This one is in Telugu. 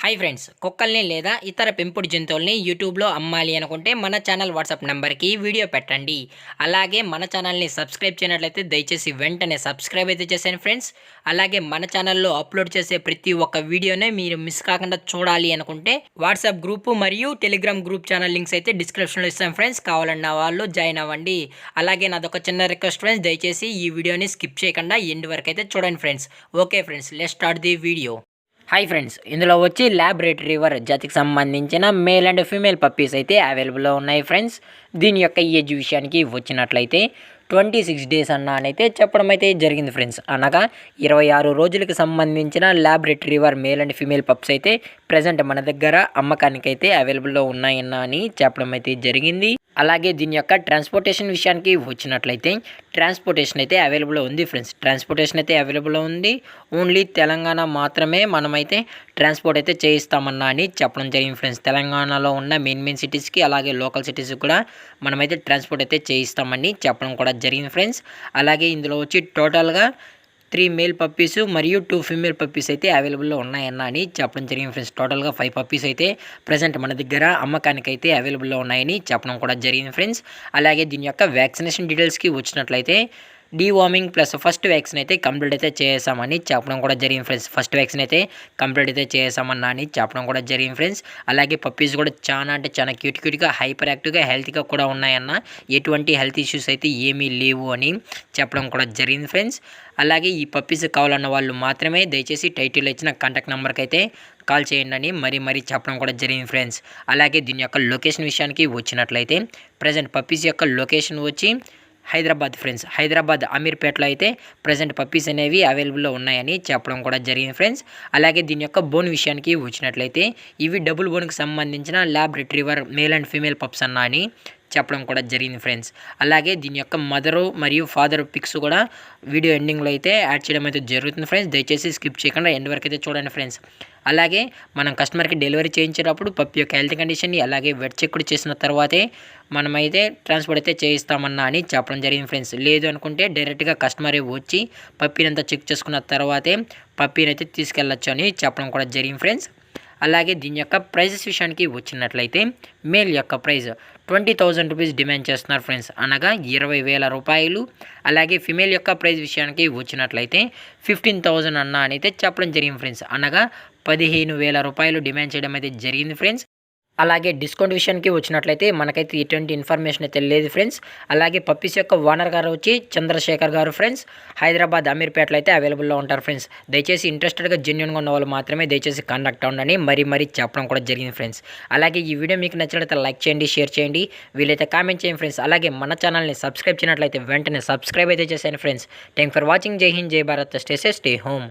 హాయ్ ఫ్రెండ్స్, కుక్కల్ని లేదా ఇతర పెంపుడు జంతువుల్ని యూట్యూబ్లో అమ్మాలి అనుకుంటే మన ఛానల్ వాట్సాప్ నెంబర్కి వీడియో పెట్టండి. అలాగే మన ఛానల్ని సబ్స్క్రైబ్ చేయనట్లయితే దయచేసి వెంటనే సబ్స్క్రైబ్ అయితే చేశాను ఫ్రెండ్స్. అలాగే మన ఛానల్లో అప్లోడ్ చేసే ప్రతి ఒక్క వీడియోనే మీరు మిస్ కాకుండా చూడాలి అనుకుంటే వాట్సాప్ గ్రూపు మరియు టెలిగ్రామ్ గ్రూప్ ఛానల్ లింక్స్ అయితే డిస్క్రిప్షన్లో ఇస్తాను ఫ్రెండ్స్. కావాలన్న వాళ్ళు జాయిన్ అవ్వండి. అలాగే నాదొక చిన్న రిక్వెస్ట్ ఫ్రెండ్స్, దయచేసి ఈ వీడియోని స్కిప్ చేయకుండా ఎండ్ వరకు అయితే చూడండి friends. Okay friends, let's start the video. Hi friends, ఇందులో వచ్చి ల్యాబ్ రిట్రీవర్ జాతికి సంబంధించిన మేల్ అండ్ ఫీమేల్ పప్పీస్ అయితే అవైలబుల్లో ఉన్నాయి ఫ్రెండ్స్. దీని యొక్క ఏజ్ విషయానికి వచ్చినట్లయితే 26 డేస్ అయితే చెప్పడం అయితే జరిగింది ఫ్రెండ్స్. అనగా 26 రోజులకు సంబంధించిన lab retriever male and female pups అయితే ప్రజెంట్ మన దగ్గర అమ్మకానికి అయితే అవైలబుల్లో ఉన్నాయన్న అని చెప్పడం అయితే జరిగింది. అలాగే దీని యొక్క ట్రాన్స్పోర్టేషన్ విషయానికి వచ్చినట్లయితే ట్రాన్స్పోర్టేషన్ అయితే అవైలబుల్ ఉంది ఫ్రెండ్స్. ట్రాన్స్పోర్టేషన్ అయితే అవైలబుల్ ఉంది. ఓన్లీ తెలంగాణ మాత్రమే మనమైతే ట్రాన్స్పోర్ట్ అయితే చేయిస్తామన్నా అని చెప్పడం జరిగింది ఫ్రెండ్స్. తెలంగాణలో ఉన్న మెయిన్ సిటీస్కి అలాగే లోకల్ సిటీస్కి కూడా మనమైతే ట్రాన్స్పోర్ట్ అయితే చేయిస్తామని చెప్పడం కూడా జరిగింది ఫ్రెండ్స్. అలాగే ఇందులో వచ్చి టోటల్గా 3 మేల్ పప్పీస్ మరియు 2 ఫీమేల్ పప్పీస్ అయితే అవైలబుల్లో ఉన్నాయన్న అని చెప్పడం జరిగింది ఫ్రెండ్స్. టోటల్గా 5 పప్పీస్ అయితే ప్రజెంట్ మన దగ్గర అమ్మకానికి అయితే అవైలబుల్లో ఉన్నాయని చెప్పడం కూడా జరిగింది ఫ్రెండ్స్. అలాగే దీని యొక్క వ్యాక్సినేషన్ డీటెయిల్స్కి వచ్చినట్లయితే డీవార్మింగ్ ప్లస్ ఫస్ట్ వ్యాక్సిన్ అయితే కంప్లీట్ అయితే చేసామని చెప్పడం కూడా జరిగింది ఫ్రెండ్స్. ఫస్ట్ వ్యాక్సిన్ అయితే కంప్లీట్ అయితే చేసామన్నా అని చెప్పడం కూడా జరిగింది ఫ్రెండ్స్. అలాగే పప్పీస్ కూడా చాలా క్యూట్గా హైపర్ యాక్టివ్గా హెల్తీగా కూడా ఉన్నాయన్న, ఎటువంటి హెల్త్ ఇష్యూస్ అయితే ఏమీ లేవు అని చెప్పడం కూడా జరిగింది ఫ్రెండ్స్. అలాగే ఈ పప్పీస్ కావాలన్న వాళ్ళు మాత్రమే దయచేసి టైటిల్ ఇచ్చిన కాంటాక్ట్ నెంబర్కి అయితే కాల్ చేయండి అని మరీ చెప్పడం కూడా జరిగింది ఫ్రెండ్స్. అలాగే దీని యొక్క లొకేషన్ విషయానికి వచ్చినట్లయితే ప్రజెంట్ పప్పీస్ యొక్క లొకేషన్ వచ్చి హైదరాబాద్ ఫ్రెండ్స్. హైదరాబాద్ అమీర్పేటలో అయితే ప్రజెంట్ పప్పీస్ అనేవి అవైలబుల్లో ఉన్నాయని చెప్పడం కూడా జరిగింది ఫ్రెండ్స్. అలాగే దీని యొక్క బోన్ విషయానికి వచ్చినట్లయితే ఇవి డబుల్ బోన్కి సంబంధించిన lab retriever male and female pups అన్నా అని చెప్పడం కూడా జరిగింది ఫ్రెండ్స్. అలాగే దీని యొక్క మదరు మరియు ఫాదర్ పిక్స్ కూడా వీడియో ఎండింగ్లో అయితే యాడ్ చేయడం అయితే జరుగుతుంది ఫ్రెండ్స్. దయచేసి స్కిప్ చేయకుండా ఎండ్ వరకు అయితే చూడండి ఫ్రెండ్స్. అలాగే మనం కస్టమర్కి డెలివరీ చేయించేటప్పుడు పప్పి యొక్క హెల్త్ కండిషన్ని అలాగే వెట్ చెక్ కూడా చేసిన తర్వాతే మనమైతే ట్రాన్స్పోర్ట్ అయితే చేయిస్తామన్నా అని చెప్పడం జరిగింది ఫ్రెండ్స్. లేదు అనుకుంటే డైరెక్ట్గా కస్టమరే వచ్చి పప్పినంతా చెక్ చేసుకున్న తర్వాతే పప్పిని అయితే తీసుకెళ్ళచ్చు అని చెప్పడం కూడా జరిగింది ఫ్రెండ్స్. అలాగే దీని యొక్క ప్రైజెస్ విషయానికి వచ్చినట్లయితే మేల్ యొక్క ప్రైజ్ 20,000 రూపీస్ డిమాండ్ చేస్తున్నారు ఫ్రెండ్స్, అనగా 20,000 రూపాయలు. అలాగే ఫిమేల్ యొక్క ప్రైజ్ విషయానికి వచ్చినట్లయితే 15,000 అన్న అని అయితే చెప్పడం జరిగింది ఫ్రెండ్స్, అనగా 15,000 రూపాయలు డిమాండ్ చేయడం అయితే జరిగింది ఫ్రెండ్స్. అలాగే డిస్కౌంట్ విషయానికి వచ్చినట్లయితే మనకైతే ఎటువంటి ఇన్ఫర్మేషన్ అయితే లేదు ఫ్రెండ్స్. అలాగే పప్పీస్ యొక్క ఓనర్ గారు వచ్చి చంద్రశేఖర్ గారు ఫ్రెండ్స్, హైదరాబాద్ అమీర్పేటలో అయితే అవైలబుల్లో ఉంటారు ఫ్రెండ్స్. దయచేసి ఇంట్రెస్టెడ్గా జెన్యున్గా ఉన్న వాళ్ళు మాత్రమే దయచేసి కాంటాక్ట్ అవ్వండి మరీ చెప్పడం కూడా జరిగింది ఫ్రెండ్స్. అలాగే ఈ వీడియో మీకు నచ్చినట్లయితే లైక్ చేయండి, షేర్ చేయండి, వీలైతే కామెంట్ చేయండి ఫ్రెండ్స్. అలాగే మన ఛానల్ని సబ్స్క్రైబ్ చేయనట్లయితే వెంటనే సబ్స్క్రైబ్ అయితే చేశాను ఫ్రెండ్స్. Thank for watching. జై హింద్, జై Bharat, stay safe, stay home.